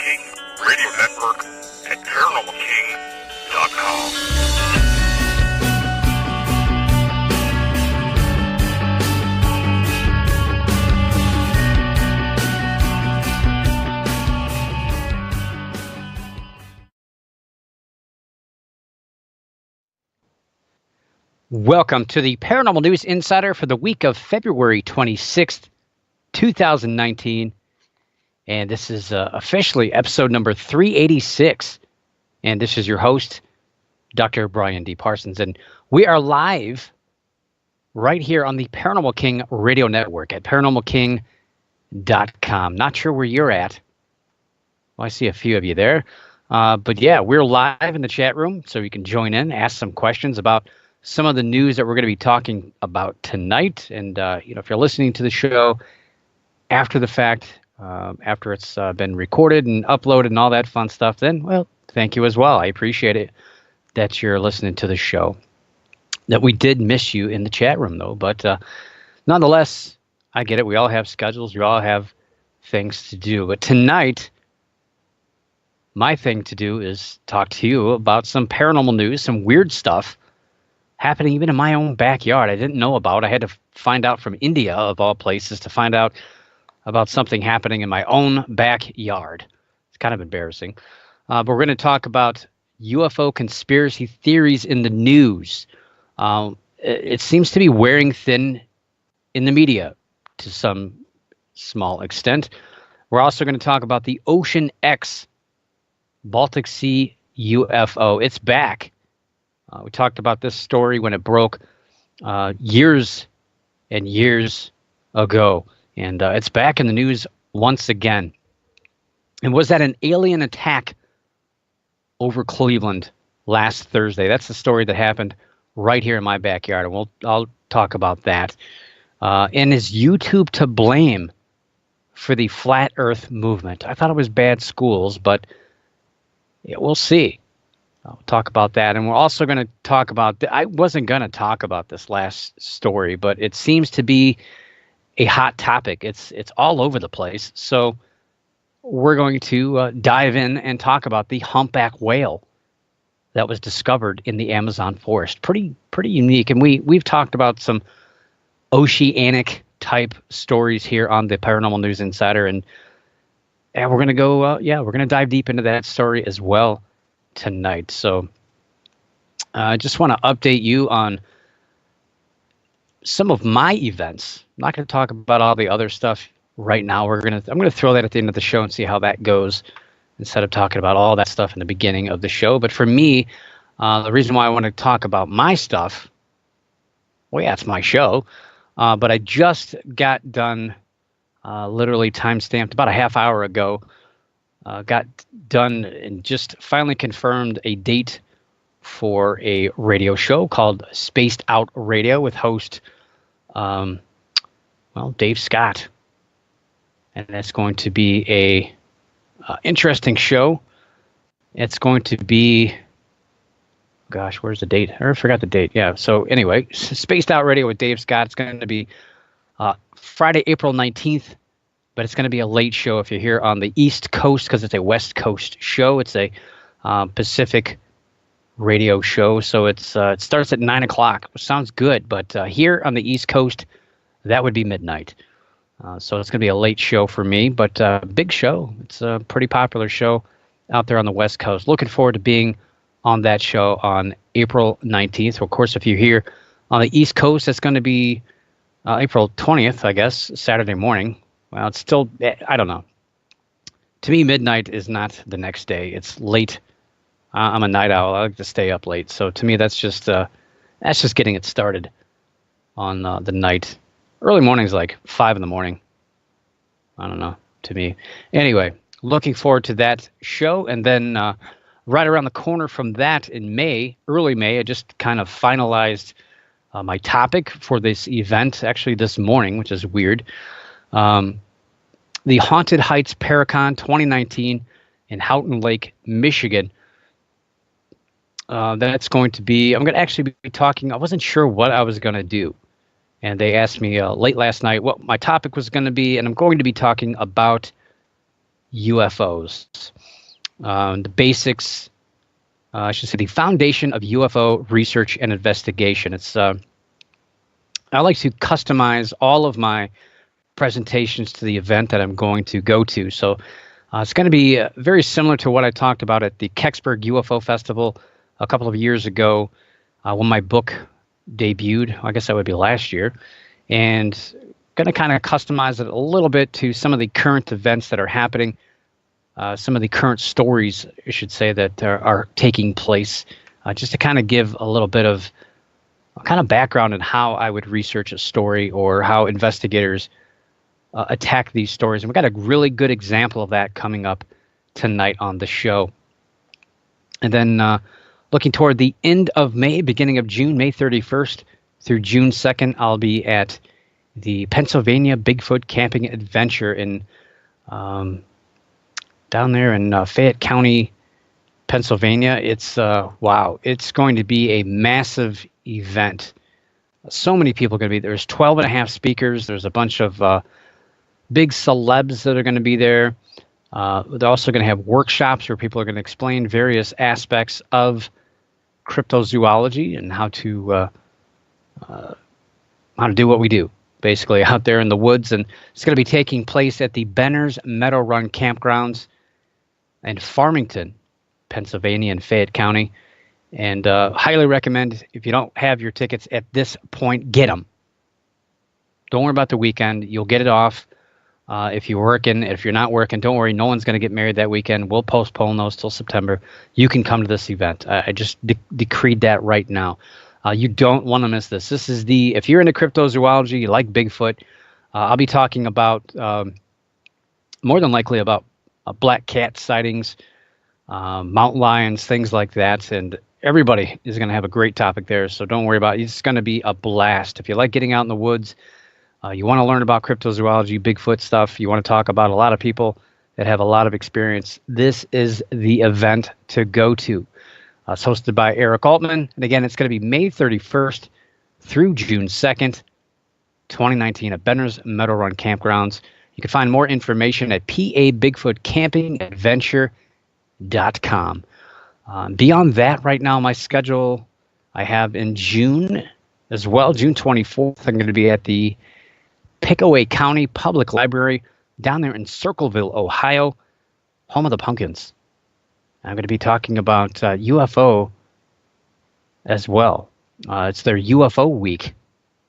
King Radio Network at ParanormalKing.com. Welcome to the Paranormal News Insider for the week of February 26th, 2019. And this is officially episode number 386. And this is your host, Dr. Brian D. Parsons. And we are live right here on the Paranormal King Radio Network at ParanormalKing.com. Not sure where you're at. Well, I see a few of you there. But yeah, we're live in the chat room, so you can join in, ask some questions about some of the news that we're going to be talking about tonight. And, if you're listening to the show after the fact, after it's been recorded and uploaded and all that fun stuff, then, well, thank you as well. I appreciate it that you're listening to the show. That we did miss you in the chat room, though. But nonetheless, I get it. We all have schedules. We all have things to do. But tonight, my thing to do is talk to you about some paranormal news, some weird stuff happening even in my own backyard I didn't know about. I had to find out from India, of all places, to find out about something happening in my own backyard. It's kind of embarrassing. But we're going to talk about UFO conspiracy theories in the news. It seems to be wearing thin in the media to some small extent. We're also going to talk about the Ocean X Baltic Sea UFO. It's back. We talked about this story when it broke years and years ago. And it's back in the news once again. And was that an alien attack over Cleveland last Thursday? That's the story that happened right here in my backyard. And I'll talk about that. And is YouTube to blame for the flat earth movement? I thought it was bad schools, but yeah, we'll see. I'll talk about that. And we're also going to talk about, I wasn't going to talk about this last story, but it seems to be a hot topic. It's all over the place. So we're going to dive in and talk about the humpback whale that was discovered in the Amazon forest. Pretty unique. And we've talked about some oceanic type stories here on the Paranormal News Insider. And we're going to go, we're going to dive deep into that story as well tonight. So I just want to update you on some of my events. I'm not going to talk about all the other stuff right now. I'm going to throw that at the end of the show and see how that goes instead of talking about all that stuff in the beginning of the show. But for me, the reason why I want to talk about my stuff, well, yeah, it's my show. But I just got done, literally time-stamped about a half hour ago, got done and just finally confirmed a date for a radio show called Spaced Out Radio with host, Dave Scott. And that's going to be a interesting show. It's going to be, gosh, where's the date? I forgot the date. Yeah, so anyway, Spaced Out Radio with Dave Scott. It's going to be Friday, April 19th. But it's going to be a late show if you're here on the East Coast because it's a West Coast show. It's a Pacific radio show, so it starts at 9 o'clock, which sounds good. But here on the East Coast, that would be midnight. So it's going to be a late show for me, but big show. It's a pretty popular show out there on the West Coast. Looking forward to being on that show on April 19th. So of course, if you're here on the East Coast, it's going to be April 20th, I guess, Saturday morning. Well, it's still, I don't know. To me, midnight is not the next day. It's late. I'm a night owl. I like to stay up late. So to me, that's just getting it started on the night. Early morning's like 5 in the morning. I don't know, to me. Anyway, looking forward to that show. And then right around the corner from that in May, early May, I just kind of finalized my topic for this event, actually this morning, which is weird. The Haunted Heights Paracon 2019 in Houghton Lake, Michigan. That's going to be, I'm going to actually be talking, I wasn't sure what I was going to do. And they asked me late last night what my topic was going to be, and I'm going to be talking about UFOs. The basics, I should say, the foundation of UFO research and investigation. I like to customize all of my presentations to the event that I'm going to go to. So it's going to be very similar to what I talked about at the Kecksburg UFO Festival a couple of years ago when my book debuted. I guess that would be last year. And going to kind of customize it a little bit to some of the current events that are happening, some of the current stories, I should say, that are taking place, just to kind of give a little bit of kind of background in how I would research a story or how investigators attack these stories. And we got a really good example of that coming up tonight on the show. And then looking toward the end of May, beginning of June, May 31st through June 2nd, I'll be at the Pennsylvania Bigfoot Camping Adventure in down there in Fayette County, Pennsylvania. It's wow, it's going to be a massive event. So many people are going to be there. There's 12 and a half speakers. There's a bunch of big celebs that are going to be there. They're also going to have workshops where people are going to explain various aspects of cryptozoology and how to do what we do, basically out there in the woods. And it's going to be taking place at the Benner's Meadow Run Campgrounds in Farmington, Pennsylvania, and Fayette County. And highly recommend, if you don't have your tickets at this point, get them. Don't worry about the weekend. You'll get it off. If you're working, if you're not working, don't worry. No one's going to get married that weekend. We'll postpone those till September. You can come to this event. I just decreed that right now. You don't want to miss this. This is if you're into cryptozoology, you like Bigfoot, I'll be talking about, more than likely about black cat sightings, mountain lions, things like that. And everybody is going to have a great topic there. So don't worry about it. It's going to be a blast. If you like getting out in the woods, you want to learn about cryptozoology, Bigfoot stuff, you want to talk about a lot of people that have a lot of experience, this is the event to go to. It's hosted by Eric Altman. And again, it's going to be May 31st through June 2nd, 2019 at Benner's Meadow Run Campgrounds. You can find more information at pabigfootcampingadventure.com. Beyond that, right now, my schedule I have in June as well, June 24th, I'm going to be at the Pickaway County Public Library down there in Circleville, Ohio, home of the Pumpkins. I'm going to be talking about UFO as well. It's their UFO week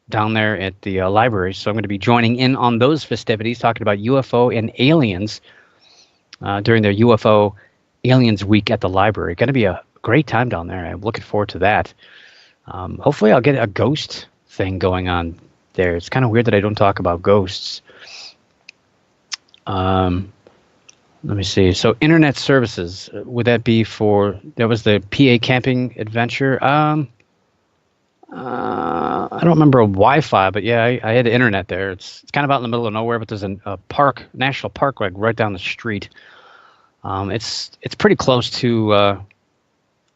down there at the library, so I'm going to be joining in on those festivities, talking about UFO and aliens during their UFO Aliens Week at the library. Going to be a great time down there. I'm looking forward to that. Hopefully I'll get a ghost thing going on there. It's kind of weird that I don't talk about ghosts. Let me see. So internet services, would that be that was the PA Camping Adventure? I don't remember a Wi-Fi, but yeah, I had internet there. It's kind of out in the middle of nowhere, but there's a park, national park, like right down the street. It's pretty close to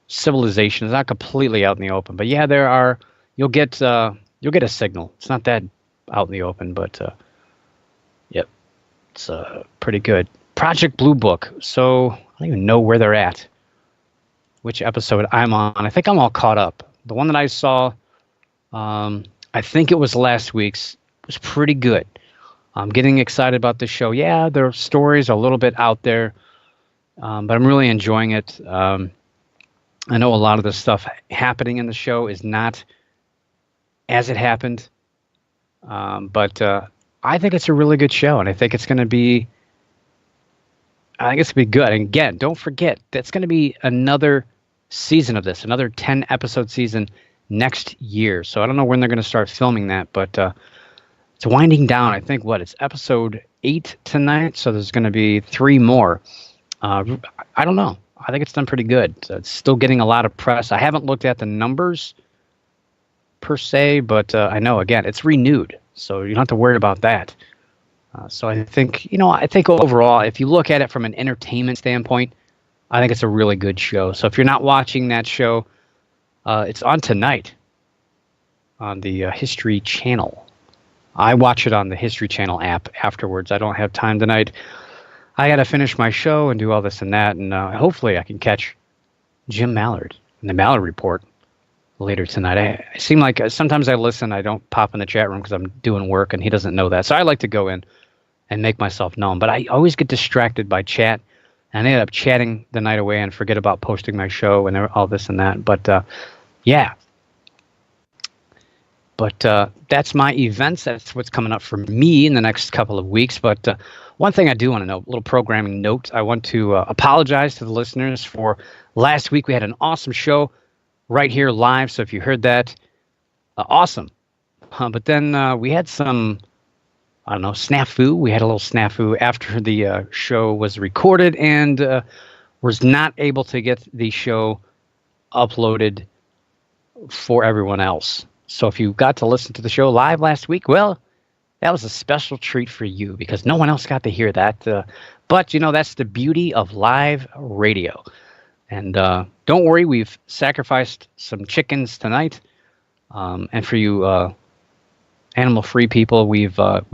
civilization. It's not completely out in the open, but yeah, you'll get a signal. It's not that out in the open, but yep, it's pretty good. Project Blue Book. So I don't even know where they're at, which episode I'm on. I think I'm all caught up. The one that I saw, I think it was last week's, was pretty good. I'm getting excited about the show. Yeah, their stories are a little bit out there, but I'm really enjoying it. I know a lot of the stuff happening in the show is not as it happened, but I think it's a really good show, and I think it's going to be good. And again, don't forget, that's going to be another season of this, another 10-episode season next year. So I don't know when they're going to start filming that, but it's winding down. I think, it's episode 8 tonight, so there's going to be 3 more. I don't know. I think it's done pretty good. It's still getting a lot of press. I haven't looked at the numbers per se, but I know, again, it's renewed, so you don't have to worry about that. So I think overall, if you look at it from an entertainment standpoint, I think it's a really good show. So if you're not watching that show, it's on tonight on the History Channel. I watch it on the History Channel app afterwards. I don't have time tonight. I got to finish my show and do all this and that, and hopefully I can catch Jim Mallard in the Mallard Report later tonight. I seem like sometimes I listen, I don't pop in the chat room because I'm doing work, and he doesn't know that. So I like to go in and make myself known. But I always get distracted by chat, and I end up chatting the night away and forget about posting my show and all this and that. But yeah. But that's my events. That's what's coming up for me in the next couple of weeks. But one thing I do want to know, a little programming note, I want to apologize to the listeners for last week. We had an awesome show right here live. So if you heard that, awesome. But then we had some, I don't know, snafu. We had a little snafu after the show was recorded, and was not able to get the show uploaded for everyone else. So if you got to listen to the show live last week, well, that was a special treat for you because no one else got to hear that. But, that's the beauty of live radio. And don't worry, we've sacrificed some chickens tonight. And for you animal-free people, we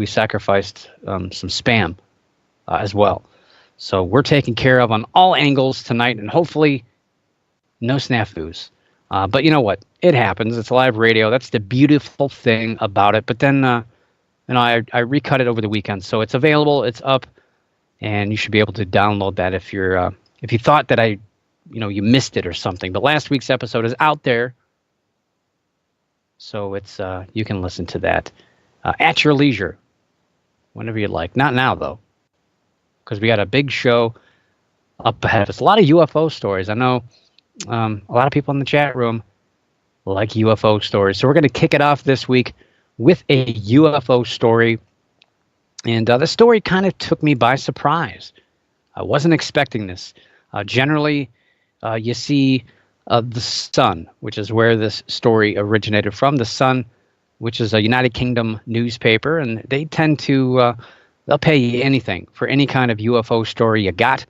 sacrificed some Spam as well. So we're taken care of on all angles tonight, and hopefully no snafus. But you know what? It happens. It's live radio. That's the beautiful thing about it. But then, I recut it over the weekend, so it's available. It's up, and you should be able to download that if you thought that you missed it or something. But last week's episode is out there, so it's you can listen to that at your leisure, whenever you like. Not now though, because we got a big show up ahead of us. A lot of UFO stories. I know. A lot of people in the chat room like UFO stories. So we're going to kick it off this week with a UFO story. And the story kind of took me by surprise. I wasn't expecting this. Generally, you see the Sun, which is where this story originated from. The Sun, which is a United Kingdom newspaper, and they tend to, they'll pay you anything for any kind of UFO story you got.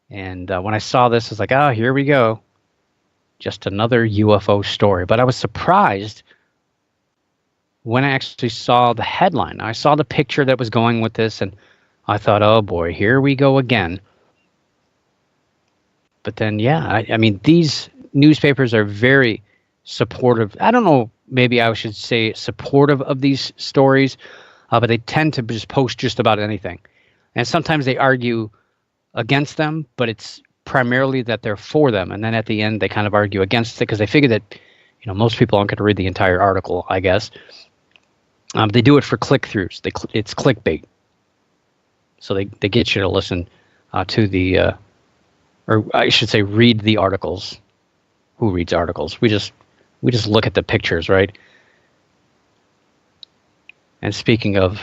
And when I saw this, I was like, oh, here we go. Just another UFO story. But I was surprised when I actually saw the headline. I saw the picture that was going with this, and I thought, oh boy, here we go again. But then, yeah, I mean, these newspapers are very supportive. I don't know, maybe I should say supportive of these stories, but they tend to just post just about anything. And sometimes they argue against them, but it's primarily that they're for them, and then at the end they kind of argue against it because they figure that most people aren't going to read the entire article, I guess. They do it for click-throughs. It's clickbait, so they get you to listen to the or I should say read the articles. Who reads articles? We just look at the pictures, right? And speaking of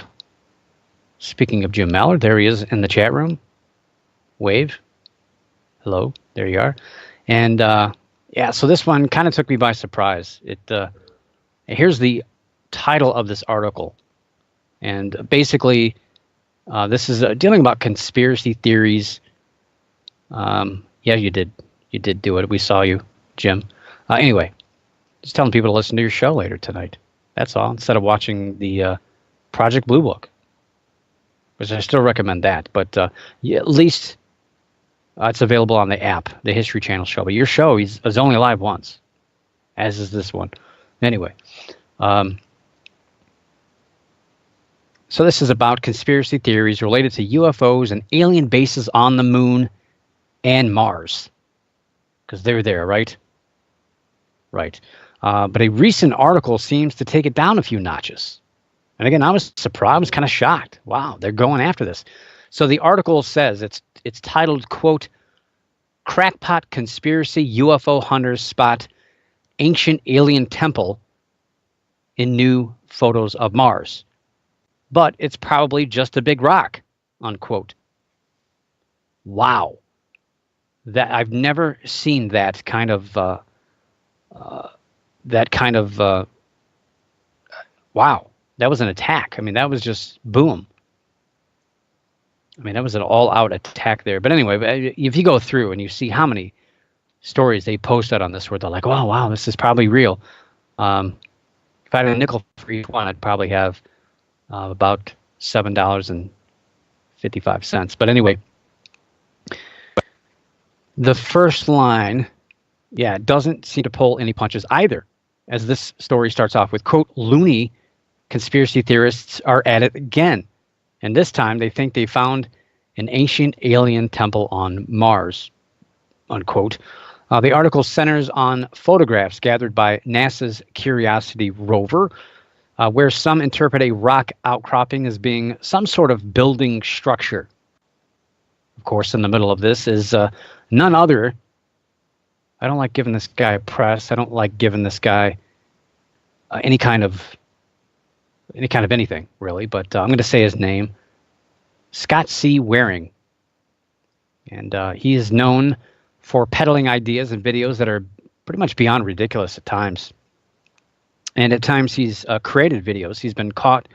Jim Mallard, there he is in the chat room. Wave. Hello, there you are. And yeah, so this one kind of took me by surprise. Here's the title of this article. And basically, this is dealing about conspiracy theories. Yeah, you did do it. We saw you, Jim. Anyway, just telling people to listen to your show later tonight. That's all, instead of watching the Project Blue Book, which I still recommend that. But yeah, at least it's available on the app, the History Channel show. But your show is only live once, as is this one. Anyway, so this is about conspiracy theories related to UFOs and alien bases on the moon and Mars, because they're there, right? Right. But a recent article seems to take it down a few notches. And again, I was surprised. I was kind of shocked. Wow, they're going after this. So the article says it's titled, quote, "Crackpot Conspiracy UFO Hunters Spot Ancient Alien Temple in New Photos of Mars. But it's probably just a big rock," unquote. Wow. That I've never seen that kind of wow. That was an attack. I mean, that was just boom. I mean, that was an all-out attack there. But anyway, if you go through and you see how many stories they posted on this where they're like, "Oh, wow, this is probably real." If I had a nickel for each one, I'd probably have about $7.50 55 cents. But anyway, the first line, yeah, doesn't seem to pull any punches either, as this story starts off with, quote, loony conspiracy theorists are at it again. And this time they think they found an ancient alien temple on Mars, unquote. The article centers on photographs gathered by NASA's Curiosity rover, where some interpret a rock outcropping as being some sort of building structure. Of course, in the middle of this is none other. I don't like giving this guy press. I don't like giving this guy any kind of anything, really. But I'm going to say his name, Scott C. Waring. And he is known for peddling ideas and videos that are pretty much beyond ridiculous at times. And at times he's created videos. He's been caught.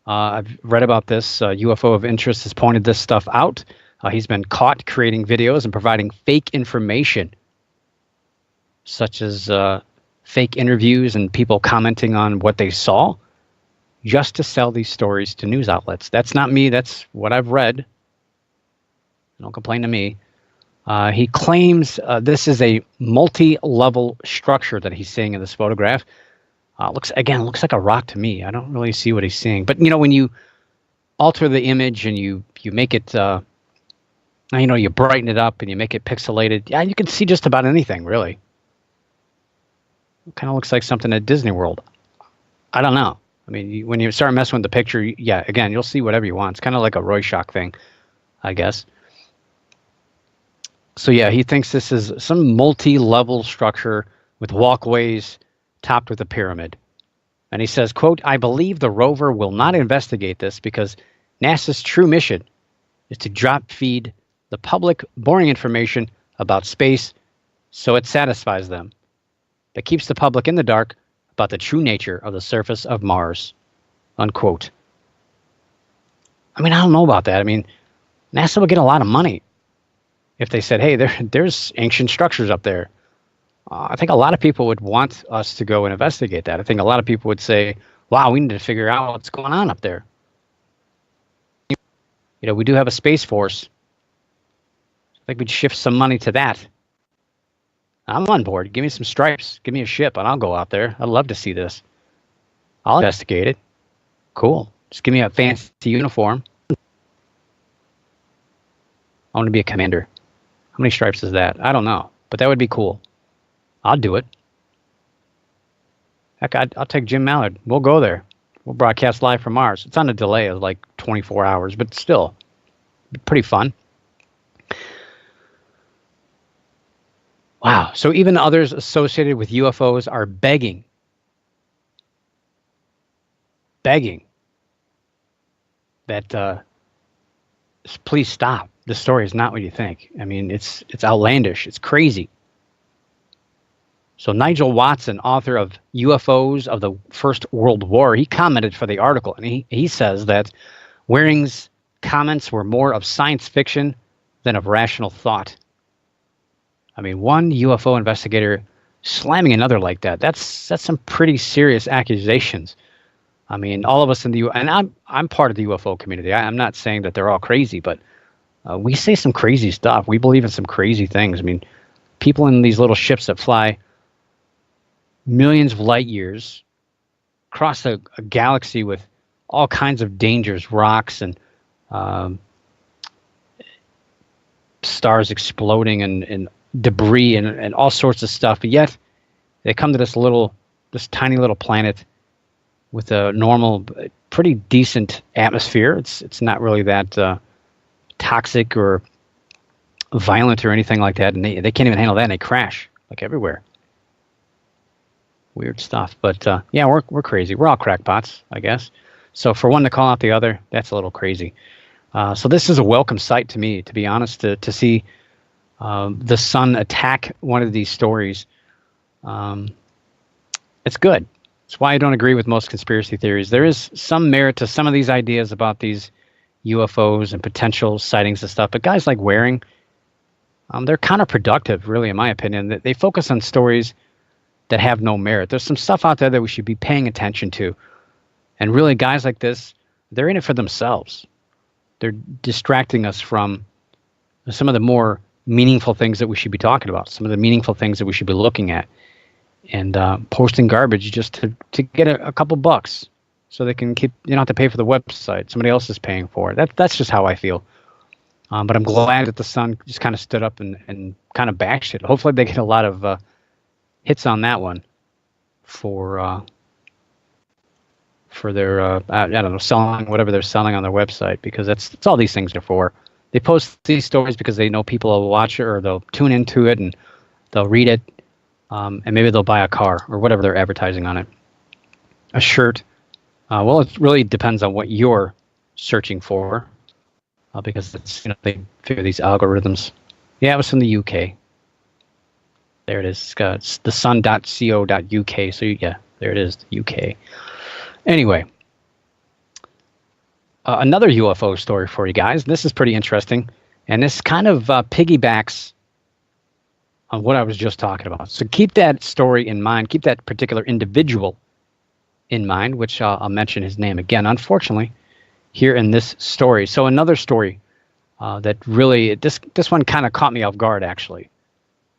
I've read about this. UFO of Interest has pointed this stuff out. He's been caught creating videos and providing fake information, such as fake interviews and people commenting on what they saw, just to sell these stories to news outlets. That's not me. That's what I've read. Don't complain to me. He claims this is a multi-level structure that he's seeing in this photograph. Looks like a rock to me. I don't really see what he's seeing. But, when you alter the image and you make it, you brighten it up and you make it pixelated, yeah, you can see just about anything, really. It kind of looks like something at Disney World. I don't know. I mean, when you start messing with the picture, yeah, again, you'll see whatever you want. It's kind of like a Rorschach thing, I guess. So yeah, he thinks this is some multi-level structure with walkways topped with a pyramid. And he says, quote, I believe the rover will not investigate this because NASA's true mission is to drop feed the public boring information about space so it satisfies them. That keeps the public in the dark about the true nature of the surface of Mars, unquote. I mean, I don't know about that. I mean, NASA would get a lot of money if they said, hey, there's ancient structures up there. I think a lot of people would want us to go and investigate that. I think a lot of people would say, wow, we need to figure out what's going on up there. We do have a Space Force. I think we'd shift some money to that. I'm on board. Give me some stripes. Give me a ship, and I'll go out there. I'd love to see this. I'll investigate it. Cool. Just give me a fancy uniform. I want to be a commander. How many stripes is that? I don't know, but that would be cool. I'll do it. Heck, I'll take Jim Mallard. We'll go there. We'll broadcast live from Mars. It's on a delay of like 24 hours, but still, pretty fun. Wow. So even others associated with UFOs are begging that please stop. This story is not what you think. I mean, it's outlandish. It's crazy. So Nigel Watson, author of UFOs of the First World War, he commented for the article, and he says that Waring's comments were more of science fiction than of rational thought. I mean, one UFO investigator slamming another like that's some pretty serious accusations. I mean, all of us in the and I'm part of the UFO community. I'm not saying that they're all crazy, but we say some crazy stuff. We believe in some crazy things. I mean, people in these little ships that fly millions of light years across a galaxy with all kinds of dangers, rocks and stars exploding and debris and all sorts of stuff. But yet they come to this tiny little planet with a normal, pretty decent atmosphere. It's not really that toxic or violent or anything like that. And they can't even handle that, and they crash like everywhere. Weird stuff. But yeah, we're crazy. We're all crackpots, I guess. So for one to call out the other, that's a little crazy. So this is a welcome sight to me, to be honest, to see the Sun attack one of these stories. It's good. It's why I don't agree with most conspiracy theories. There is some merit to some of these ideas about these UFOs and potential sightings and stuff. But guys like Waring, they're counterproductive, really, in my opinion. They focus on stories that have no merit. There's some stuff out there that we should be paying attention to. And really, guys like this, they're in it for themselves. they're distracting us from some of the more meaningful things that we should be talking about, some of the meaningful things that we should be looking at, and posting garbage just to get a couple bucks so they can keep, you don't have to pay for the website. Somebody else is paying for it. That's just how I feel. But I'm glad that the Sun just kind of stood up and kind of bashed it. Hopefully they get a lot of hits on that one for their, I don't know, selling whatever they're selling on their website, because that's all these things are for. They post these stories because they know people will watch it, or they'll tune into it and they'll read it, and maybe they'll buy a car or whatever they're advertising on it. A shirt. Well, it really depends on what you're searching for, because it's, they figure these algorithms. Yeah, it was from the UK. There it is. It's thesun.co.uk. So yeah, there it is, the UK. Anyway, another UFO story for you guys. This is pretty interesting, and this kind of piggybacks on what I was just talking about. So keep that story in mind. Keep that particular individual in mind, which I'll mention his name again, unfortunately, here in this story. So another story that really, this one kind of caught me off guard, actually.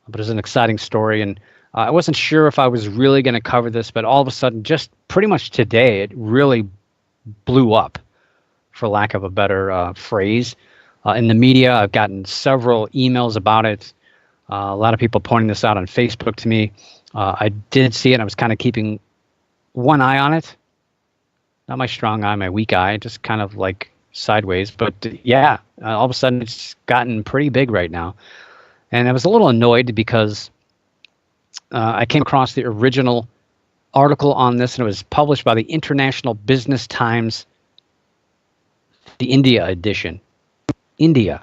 But it's an exciting story, and I wasn't sure if I was really going to cover this, but all of a sudden, just pretty much today, it really blew up, for lack of a better phrase. In the media, I've gotten several emails about it. A lot of people pointing this out on Facebook to me. I did see it. I was kind of keeping one eye on it. Not my strong eye, my weak eye, just kind of like sideways. But yeah, all of a sudden, it's gotten pretty big right now. And I was a little annoyed because I came across the original article on this, and it was published by the International Business Times, the India edition. India,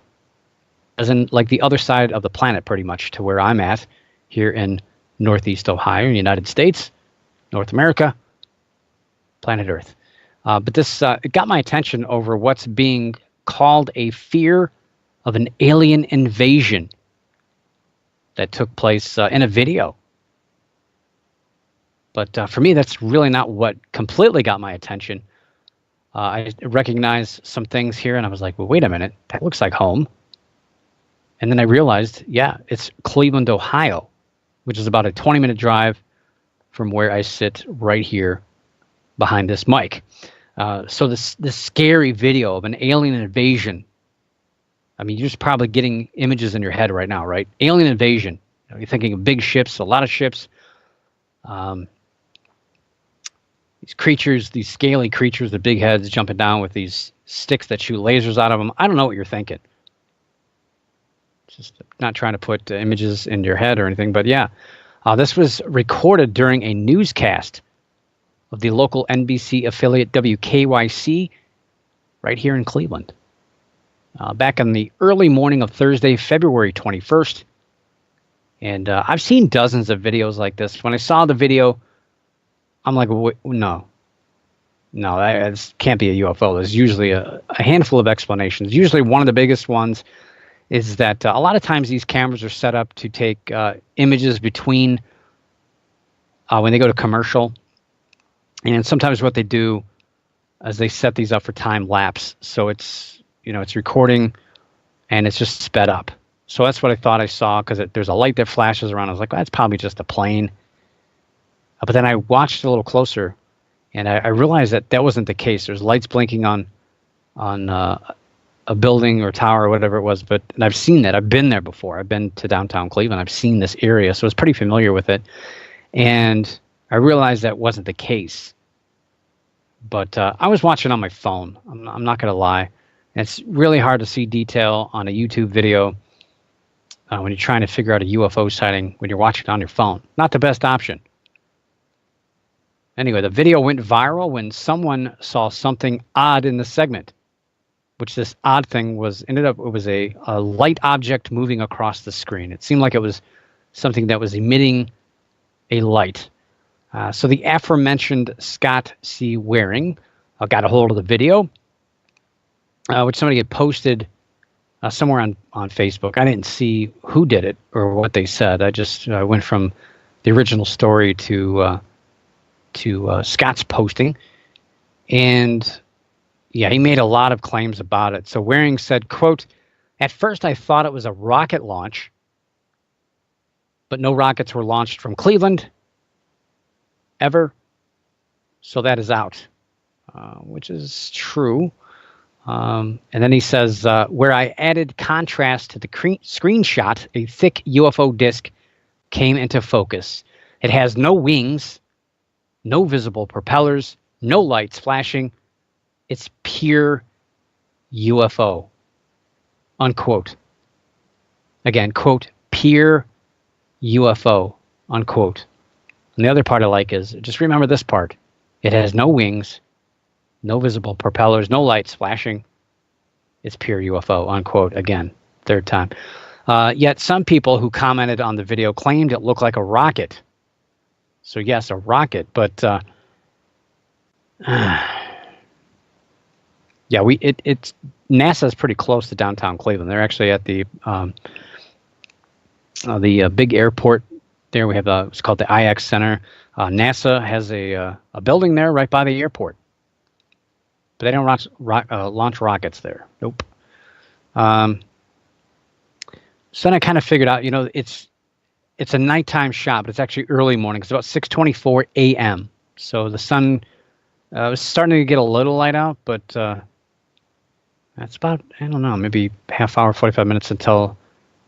as in like the other side of the planet, pretty much, to where I'm at here in Northeast Ohio, in the United States, North America, planet Earth. But this it got my attention over what's being called a fear of an alien invasion that took place in a video. But for me, that's really not what completely got my attention. I recognized some things here, and I was like, well, wait a minute, that looks like home. And then I realized, yeah, it's Cleveland, Ohio, which is about a 20-minute drive from where I sit right here behind this mic. So this scary video of an alien invasion. I mean, you're just probably getting images in your head right now, right? Alien invasion. You're thinking of big ships, a lot of ships. These creatures, these scaly creatures, the big heads jumping down with these sticks that shoot lasers out of them. I don't know what you're thinking. Just not trying to put images in your head or anything, but yeah. This was recorded during a newscast of the local NBC affiliate WKYC right here in Cleveland. Back in the early morning of Thursday, February 21st. And I've seen dozens of videos like this. When I saw the video, I'm like, no, that can't be a UFO. There's usually a handful of explanations. Usually one of the biggest ones is that a lot of times these cameras are set up to take images between when they go to commercial. And sometimes what they do is they set these up for time lapse. So it's, it's recording and it's just sped up. So that's what I thought I saw, because there's a light that flashes around. I was like, well, that's probably just a plane. But then I watched a little closer, and I realized that wasn't the case. There's lights blinking on a building or tower or whatever it was. And I've seen that. I've been there before. I've been to downtown Cleveland. I've seen this area, so I was pretty familiar with it. And I realized that wasn't the case. But I was watching on my phone. I'm not going to lie. And it's really hard to see detail on a YouTube video when you're trying to figure out a UFO sighting when you're watching it on your phone. Not the best option. Anyway, the video went viral when someone saw something odd in the segment, which this odd thing it was a light object moving across the screen. It seemed like it was something that was emitting a light. So the aforementioned Scott C. Waring got a hold of the video, which somebody had posted somewhere on Facebook. I didn't see who did it or what they said. I just went from the original story to Scott's posting. And Yeah, he made a lot of claims about it. So Waring said, quote, "At first I thought it was a rocket launch, but no rockets were launched from Cleveland ever, so that is out," which is true. And then he says, where I added contrast to the screenshot, a thick UFO disc came into focus. It has no wings, no visible propellers, no lights flashing. It's pure UFO, unquote. Again, quote, pure UFO, unquote. And the other part I like is, just remember this part. It has no wings, no visible propellers, no lights flashing. It's pure UFO, unquote. Again, third time. Yet some people who commented on the video claimed it looked like a rocket. So yes, a rocket, but yeah, it's NASA's pretty close to downtown Cleveland. They're actually at the big airport there. We have it's called the IX Center. NASA has a building there right by the airport, but they don't launch rockets there. Nope. So then I kind of figured out, it's a nighttime shot, but it's actually early morning. It's about 6:24 a.m. So the sun was starting to get a little light out, but that's about, I don't know, maybe half hour, 45 minutes until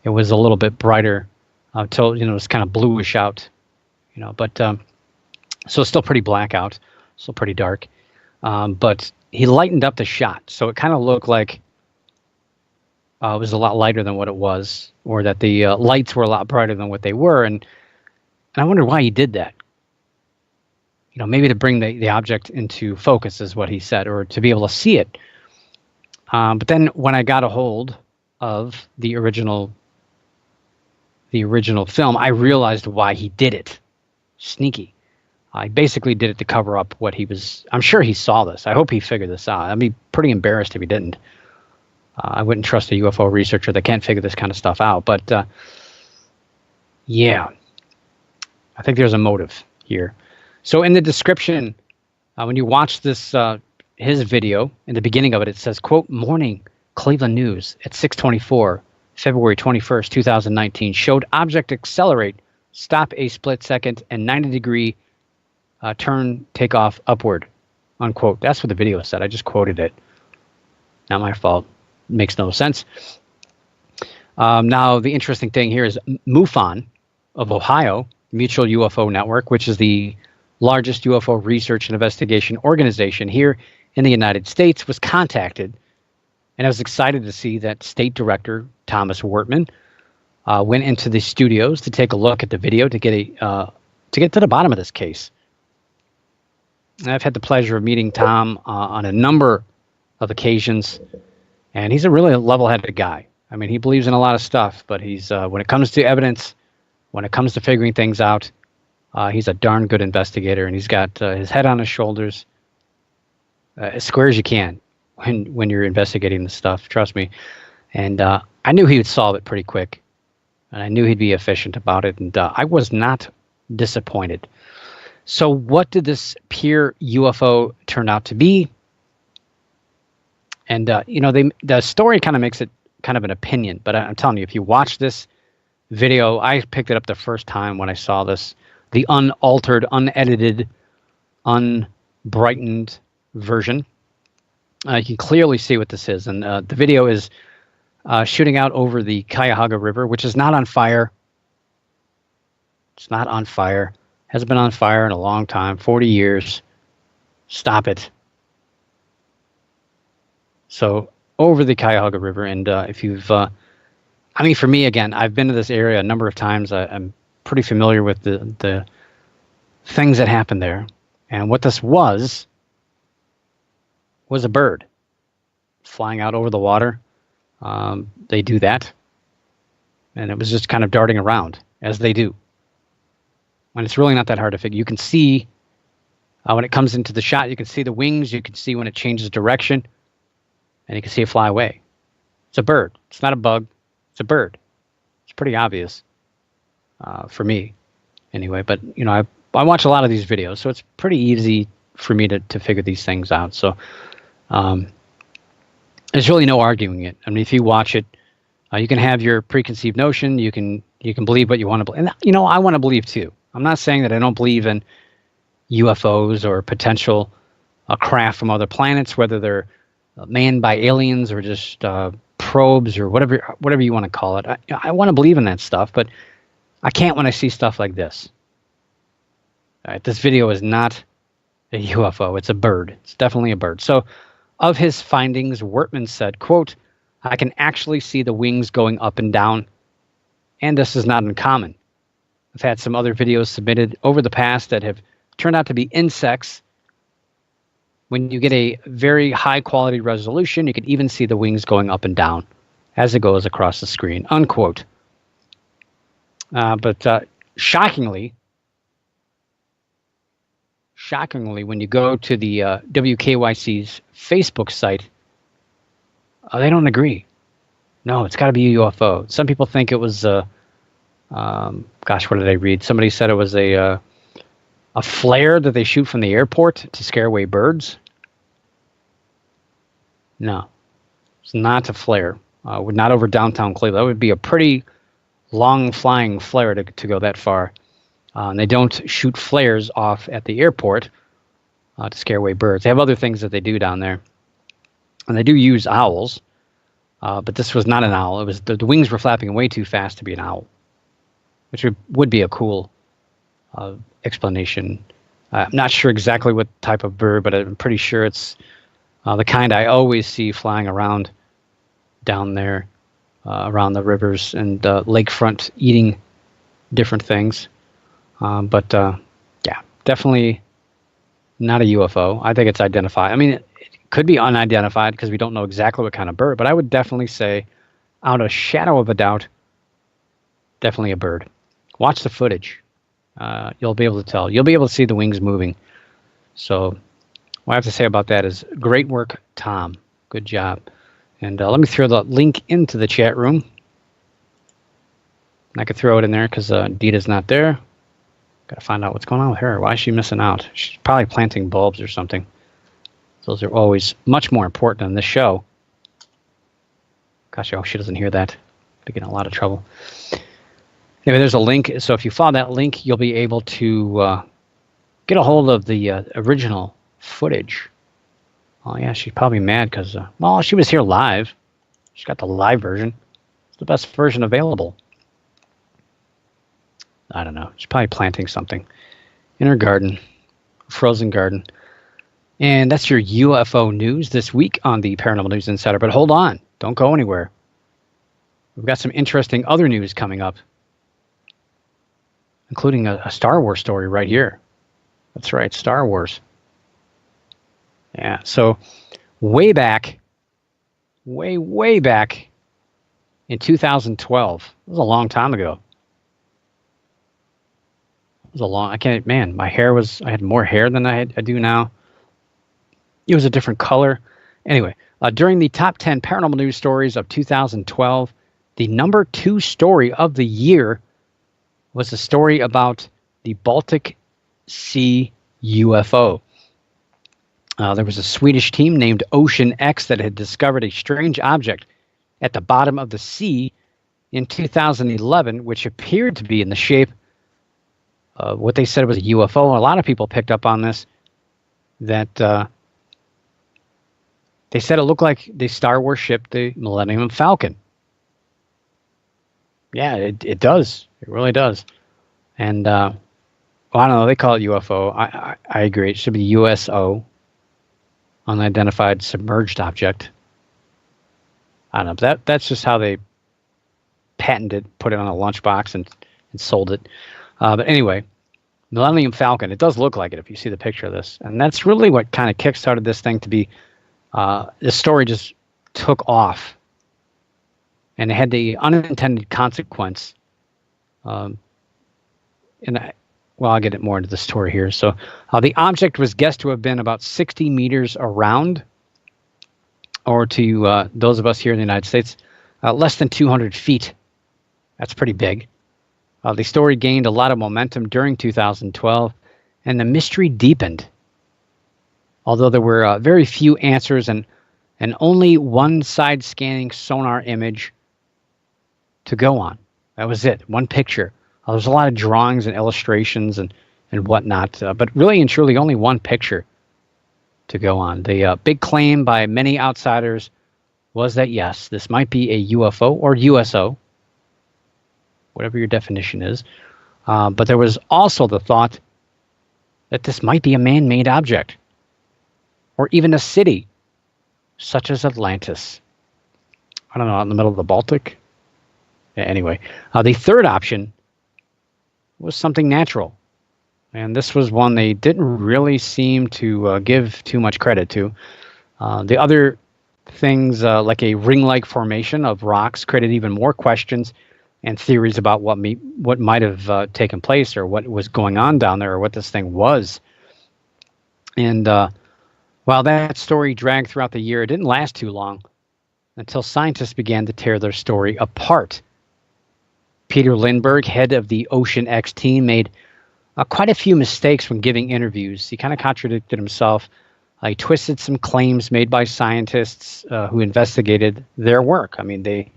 it was a little bit brighter, until, it was kind of bluish out, but so it's still pretty black out, still pretty dark. But he lightened up the shot, so it kind of looked like it was a lot lighter than what it was, or that the lights were a lot brighter than what they were. And I wondered why he did that. Maybe to bring the object into focus is what he said, or to be able to see it. But then when I got a hold of the original film, I realized why he did it. Sneaky. I basically did it to cover up what he was. I'm sure he saw this. I hope he figured this out. I'd be pretty embarrassed if he didn't. I wouldn't trust a UFO researcher that can't figure this kind of stuff out. But yeah, I think there's a motive here. So in the description, when you watch this, his video, in the beginning of it, it says, quote, "Morning Cleveland News at 6:24, February 21st, 2019, showed object accelerate, stop a split second, and 90-degree turn, take off upward," unquote. That's what the video said. I just quoted it. Not my fault. Makes no sense. Now, the interesting thing here is MUFON of Ohio, Mutual UFO Network, which is the largest UFO research and investigation organization here in the United States, was contacted. And I was excited to see that State Director Thomas Wortman went into the studios to take a look at the video to get to the bottom of this case. And I've had the pleasure of meeting Tom on a number of occasions. And he's a really level-headed guy. I mean, he believes in a lot of stuff, but he's when it comes to evidence, when it comes to figuring things out, he's a darn good investigator, and he's got his head on his shoulders, as square as you can when you're investigating this stuff. Trust me. And I knew he would solve it pretty quick, and I knew he'd be efficient about it, and I was not disappointed. So, what did this pure UFO turn out to be? And, the story kind of makes it kind of an opinion. But I'm telling you, if you watch this video, I picked it up the first time when I saw this, the unaltered, unedited, unbrightened version. You can clearly see what this is. And the video is shooting out over the Cuyahoga River, which is not on fire. It's not on fire. Hasn't been on fire in a long time, 40 years. Stop it. So over the Cuyahoga River, and if you've, for me, again, I've been to this area a number of times. I'm pretty familiar with the things that happened there. And what this was a bird flying out over the water. They do that. And it was just kind of darting around, as they do. And it's really not that hard to figure. You can see, when it comes into the shot, you can see the wings. You can see when it changes direction. And you can see it fly away. It's a bird. It's not a bug. It's a bird. It's pretty obvious for me, anyway. But I watch a lot of these videos, so it's pretty easy for me to figure these things out. So There's really no arguing it. I mean, if you watch it, you can have your preconceived notion. You can believe what you want to believe. And, I want to believe too. I'm not saying that I don't believe in UFOs or potential craft from other planets, whether they're manned by aliens or just probes or whatever you want to call it. I want to believe in that stuff, but I can't when I see stuff like this. All right, this video is not a UFO. It's a bird. It's definitely a bird. So of his findings, Wortman said, quote, "I can actually see the wings going up and down, and this is not uncommon. I've had some other videos submitted over the past that have turned out to be insects. When you get a very high quality resolution, you can even see the wings going up and down as it goes across the screen," unquote. But shockingly, when you go to the WKYC's Facebook site, they don't agree. No, it's got to be a UFO. Some people think it was, gosh, what did I read? Somebody said it was a flare that they shoot from the airport to scare away birds. No, it's not a flare. Not over downtown Cleveland. That would be a pretty long flying flare to go that far. And they don't shoot flares off at the airport to scare away birds. They have other things that they do down there. And they do use owls. But this was not an owl. It was the wings were flapping way too fast to be an owl, which would be a cool explanation. I'm not sure exactly what type of bird, but I'm pretty sure it's the kind I always see flying around down there, around the rivers and lakefront, eating different things. But yeah, definitely not a UFO. I think it's identified. I mean, it could be unidentified because we don't know exactly what kind of bird, but I would definitely say, out of shadow of a doubt, definitely a bird. Watch the footage. You'll be able to tell. You'll be able to see the wings moving. So what I have to say about that is great work, Tom. Good job. And let me throw the link into the chat room. I could throw it in there because Dita's not there. Got to find out what's going on with her. Why is she missing out? She's probably planting bulbs or something. Those are always much more important in this show. Gosh, I hope she doesn't hear that. I'll get in a lot of trouble. Anyway, there's a link. So if you follow that link, you'll be able to get a hold of the original footage. Oh, yeah, she's probably mad because, well, she was here live. She got the live version. It's the best version available. I don't know. She's probably planting something in her garden, frozen garden. And that's your UFO news this week on the Paranormal News Insider. But hold on. Don't go anywhere. We've got some interesting other news coming up, including a Star Wars story right here. That's right, Star Wars. Yeah, so way back in 2012, it was a long time ago. My hair I had more hair than I do now. It was a different color. Anyway, during the top 10 paranormal news stories of 2012, the number 2 story of the year was a story about the Baltic Sea UFO. There was a Swedish team named Ocean X that had discovered a strange object at the bottom of the sea in 2011, which appeared to be in the shape of what they said was a UFO. And a lot of people picked up on this, that they said it looked like the Star Wars ship, the Millennium Falcon. Yeah, it does. It really does. And, well, I don't know, they call it UFO. I agree. It should be USO, unidentified submerged object. I don't know. That's just how they patented, put it on a lunchbox and sold it. But anyway, Millennium Falcon, it does look like it if you see the picture of this. And that's really what kind of kickstarted this thing to be, this story just took off. And it had the unintended consequence. I'll get it more into the story here. So the object was guessed to have been about 60 meters around, or to those of us here in the United States, less than 200 feet. That's pretty big. The story gained a lot of momentum during 2012, and the mystery deepened. although there were very few answers and only one side scanning sonar image to go on. That was it, one picture. There's a lot of drawings and illustrations and whatnot, but really and truly only one picture to go on. The big claim by many outsiders was that, yes, this might be a UFO or USO, whatever your definition is, but there was also the thought that this might be a man-made object or even a city, such as Atlantis. I don't know, out in the middle of the Baltic? Yeah, anyway, the third option was something natural. And this was one they didn't really seem to give too much credit to. The other things, like a ring-like formation of rocks, created even more questions and theories about what might have taken place or what was going on down there or what this thing was. And while that story dragged throughout the year, it didn't last too long until scientists began to tear their story apart. Peter Lindbergh, head of the Ocean X team, made quite a few mistakes when giving interviews. He kind of contradicted himself. He twisted some claims made by scientists who investigated their work. I mean, they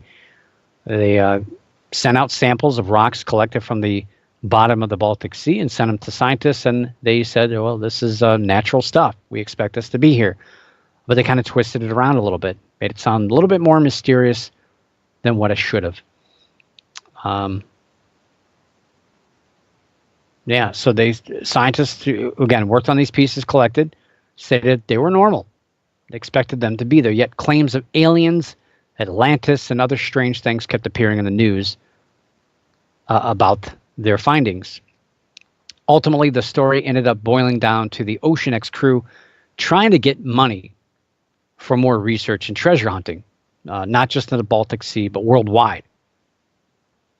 sent out samples of rocks collected from the bottom of the Baltic Sea and sent them to scientists, and they said, well, this is natural stuff. We expect this to be here. But they kind of twisted it around a little bit, made it sound a little bit more mysterious than what it should have. Yeah, so scientists, again, worked on these pieces collected, stated they were normal. They expected them to be there, yet claims of aliens, Atlantis, and other strange things kept appearing in the news about their findings. Ultimately, the story ended up boiling down to the Ocean X crew trying to get money for more research and treasure hunting, not just in the Baltic Sea, but worldwide.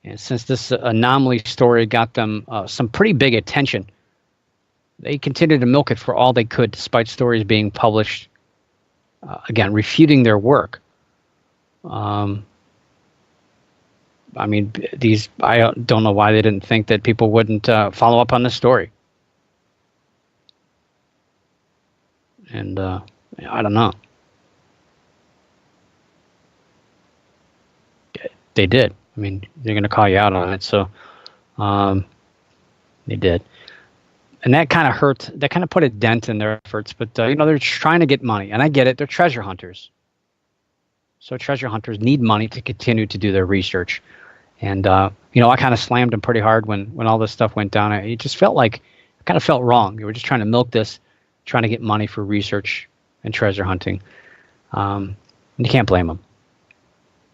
And since this anomaly story got them some pretty big attention, they continued to milk it for all they could, despite stories being published, again, refuting their work. I mean, I don't know why they didn't think that people wouldn't follow up on this story. And I don't know. They did. I mean, they're going to call you out on it, so they did. And that kind of hurt. That kind of put a dent in their efforts. But, they're just trying to get money. And I get it. They're treasure hunters. So treasure hunters need money to continue to do their research. And, I kind of slammed them pretty hard when all this stuff went down. It just felt like, it kind of felt wrong. They were just trying to milk this, trying to get money for research and treasure hunting. And you can't blame them.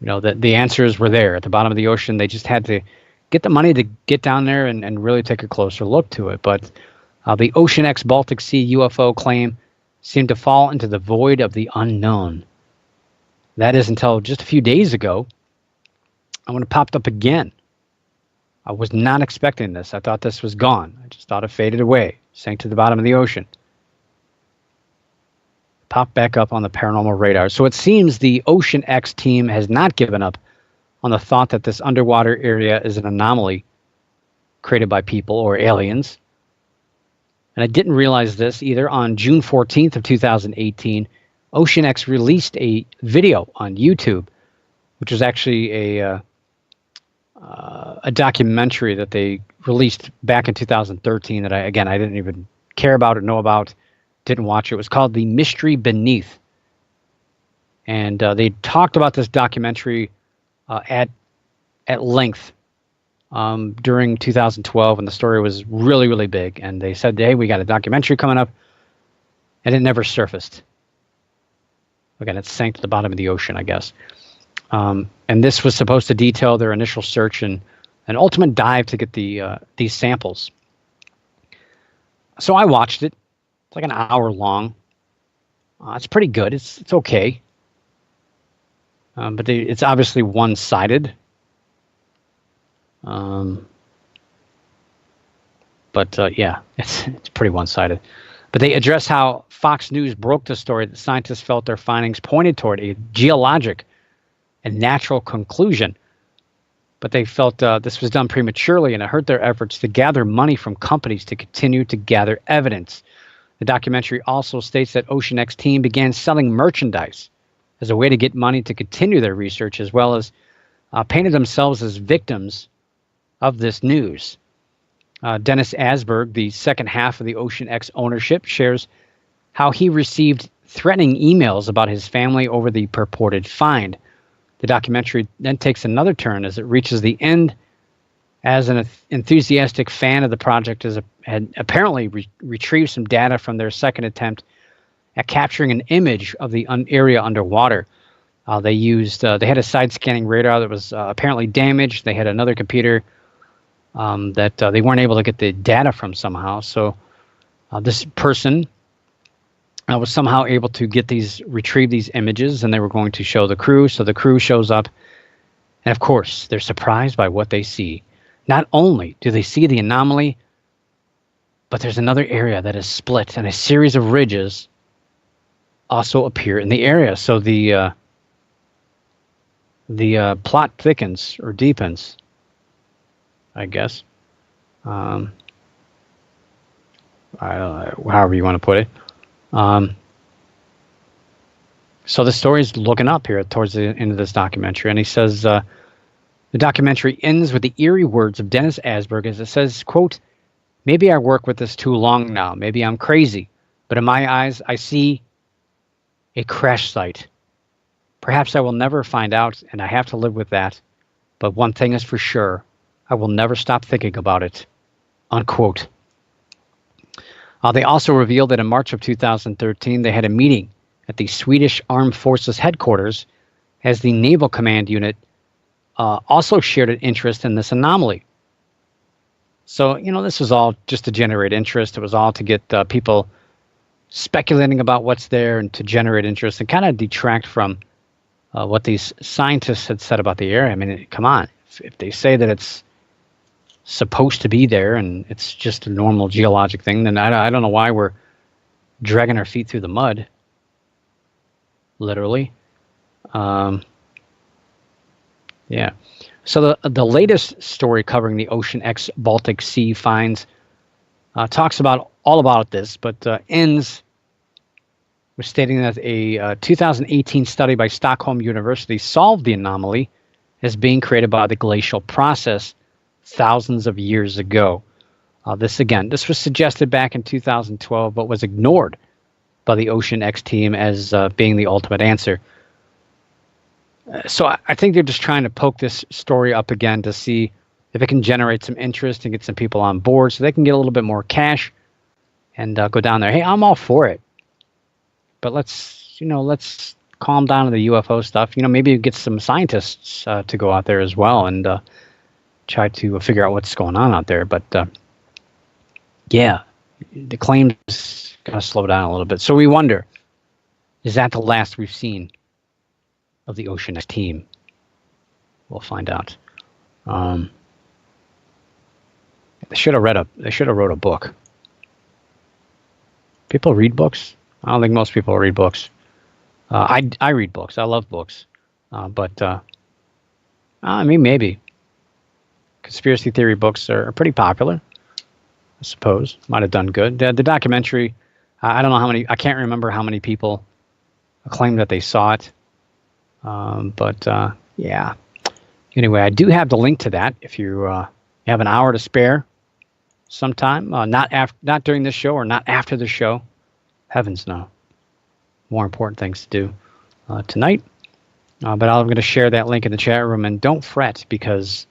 The answers were there at the bottom of the ocean. They just had to get the money to get down there and really take a closer look to it. But the Ocean X Baltic Sea UFO claim seemed to fall into the void of the unknown. That is until just a few days ago, when it popped up again. I was not expecting this. I thought this was gone. I just thought it faded away, sank to the bottom of the ocean. Popped back up on the paranormal radar. So it seems the Ocean X team has not given up on the thought that this underwater area is an anomaly created by people or aliens. And I didn't realize this either. On June 14th of 2018, Ocean X released a video on YouTube, which was actually a documentary that they released back in 2013 that I didn't even care about or know about. Didn't watch it. It was called The Mystery Beneath. And they talked about this documentary at length during 2012, and the story was really, really big. And they said, hey, we got a documentary coming up, and it never surfaced. Again, it sank to the bottom of the ocean, I guess. And this was supposed to detail their initial search and an ultimate dive to get these samples. So I watched it. It's like an hour long. It's pretty good. It's okay. But it's obviously one-sided. Yeah, it's pretty one-sided. But they address how Fox News broke the story that scientists felt their findings pointed toward a geologic and natural conclusion. But they felt this was done prematurely, and it hurt their efforts to gather money from companies to continue to gather evidence. The documentary also states that Ocean X team began selling merchandise as a way to get money to continue their research, as well as painted themselves as victims of this news. Dennis Asberg, the second half of the Ocean X ownership, shares how he received threatening emails about his family over the purported find. The documentary then takes another turn as it reaches the end, as an enthusiastic fan of the project had apparently retrieved some data from their second attempt at capturing an image of the area underwater. They had a side-scanning radar that was apparently damaged. They had another computer that they weren't able to get the data from somehow. So this person was somehow able to retrieve these images, and they were going to show the crew. So the crew shows up, and of course, they're surprised by what they see. Not only do they see the anomaly, but there's another area that is split, and a series of ridges also appear in the area. So the plot thickens or deepens, I guess. I don't know, however you want to put it. So the story's looking up here towards the end of this documentary, and he says the documentary ends with the eerie words of Dennis Asberg as it says, quote, "Maybe I work with this too long now. Maybe I'm crazy. But in my eyes, I see a crash site. Perhaps I will never find out, and I have to live with that. But one thing is for sure, I will never stop thinking about it." Unquote. They also revealed that in March of 2013, they had a meeting at the Swedish Armed Forces headquarters as the Naval Command Unit also shared an interest in this anomaly. So, this was all just to generate interest. It was all to get people speculating about what's there and to generate interest and kind of detract from what these scientists had said about the area. I mean, come on. If they say that it's supposed to be there and it's just a normal geologic thing, then I don't know why we're dragging our feet through the mud, literally. Yeah. So the latest story covering the Ocean X Baltic Sea finds talks about all about this, but ends with stating that a 2018 study by Stockholm University solved the anomaly as being created by the glacial process thousands of years ago. This was suggested back in 2012, but was ignored by the Ocean X team as being the ultimate answer. So I think they're just trying to poke this story up again to see if it can generate some interest and get some people on board so they can get a little bit more cash and go down there. Hey, I'm all for it. But let's calm down on the UFO stuff. Maybe get some scientists to go out there as well and try to figure out what's going on out there. But yeah, the claims gotta slow down a little bit. So we wonder, is that the last we've seen of the Ocean X team? We'll find out. They should have wrote a book. People read books. I don't think most people read books. I read books. I love books. But I mean, maybe. Conspiracy theory books are pretty popular, I suppose. Might have done good. The documentary, I don't know how many, I can't remember how many people claimed that they saw it. But yeah. Anyway, I do have the link to that if you have an hour to spare sometime. Not during this show or not after the show. Heavens no. More important things to do tonight. But I'm going to share that link in the chat room. And don't fret, because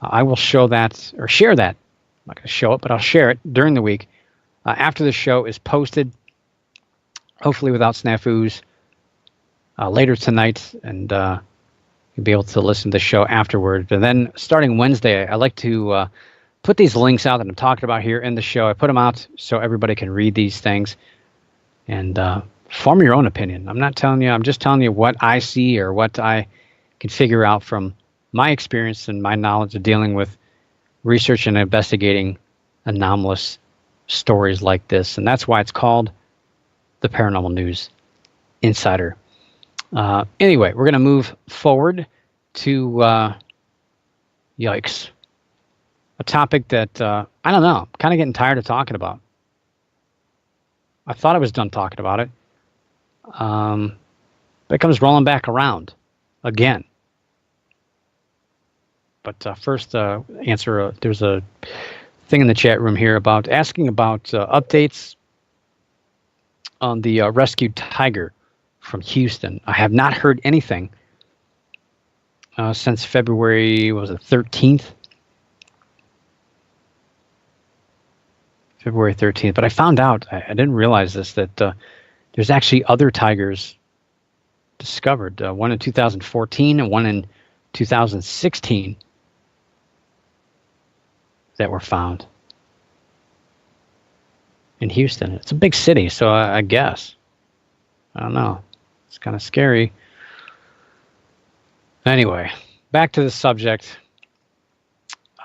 I will show that or share that. I'm not going to show it, but I'll share it during the week after the show is posted, hopefully without snafus, later tonight, and you'll be able to listen to the show afterward. And then starting Wednesday, I like to put these links out that I'm talking about here in the show. I put them out so everybody can read these things and form your own opinion. I'm not telling you, I'm just telling you what I see or what I can figure out from my experience and my knowledge of dealing with research and investigating anomalous stories like this. And that's why it's called the Paranormal News Insider. Anyway, we're going to move forward to, yikes, a topic that, I don't know, I'm kind of getting tired of talking about. I thought I was done talking about it. But it comes rolling back around again. But first, answer. There's a thing in the chat room here about asking about updates on the rescued tiger from Houston. I have not heard anything since February. What was it, 13th? February 13th. But I found out, I didn't realize this, that there's actually other tigers discovered. One in 2014 and one in 2016 that were found in Houston. It's a big city, so I guess. I don't know. It's kind of scary. Anyway, back to the subject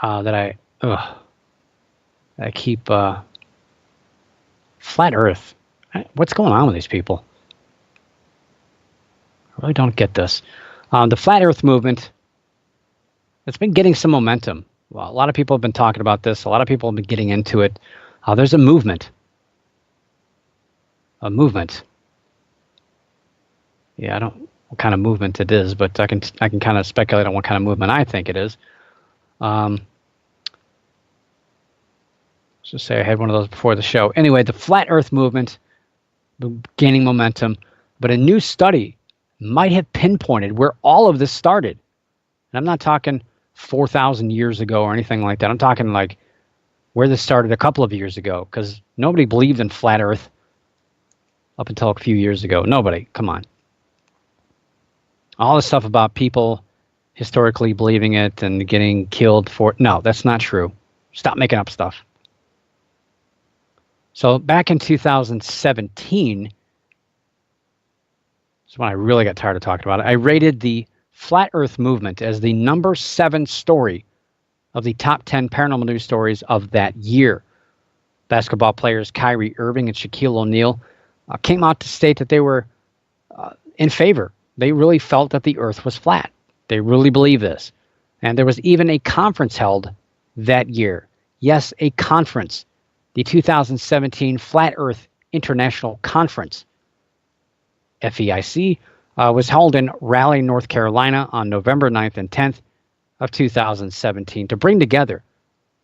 that I keep flat Earth. What's going on with these people? I really don't get this. The flat Earth movement, it's been getting some momentum. Well, a lot of people have been talking about this. A lot of people have been getting into it. There's a movement. A movement. Yeah, I don't know what kind of movement it is, but I can kind of speculate on what kind of movement I think it is. Let's just say I had one of those before the show. Anyway, the flat Earth movement gaining momentum, but a new study might have pinpointed where all of this started. And I'm not talking 4,000 years ago or anything like that. I'm talking like where this started a couple of years ago, because nobody believed in flat Earth up until a few years ago. Nobody. Come on. All this stuff about people historically believing it and getting killed for it. No, that's not true. Stop making up stuff. So back in 2017, is when I really got tired of talking about it. I rated the Flat Earth movement as the number 7 story of the top 10 paranormal news stories of that year. Basketball players Kyrie Irving and Shaquille O'Neal came out to state that they were in favor. They really felt that the Earth was flat. They really believe this. And there was even a conference held that year. Yes, a conference. The 2017 Flat Earth International Conference, FEIC, was held in Raleigh, North Carolina on November 9th and 10th of 2017 to bring together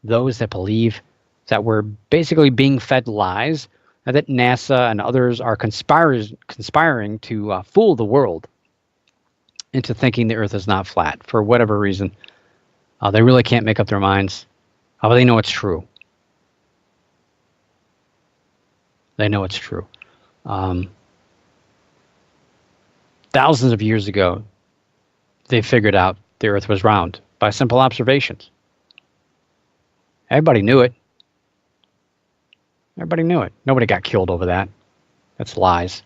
those that believe that we're basically being fed lies and that NASA and others are conspiring to fool the world into thinking the Earth is not flat for whatever reason. They really can't make up their minds. But they know it's true. They know it's true. Thousands of years ago, they figured out the Earth was round by simple observations. Everybody knew it. Everybody knew it. Nobody got killed over that. That's lies.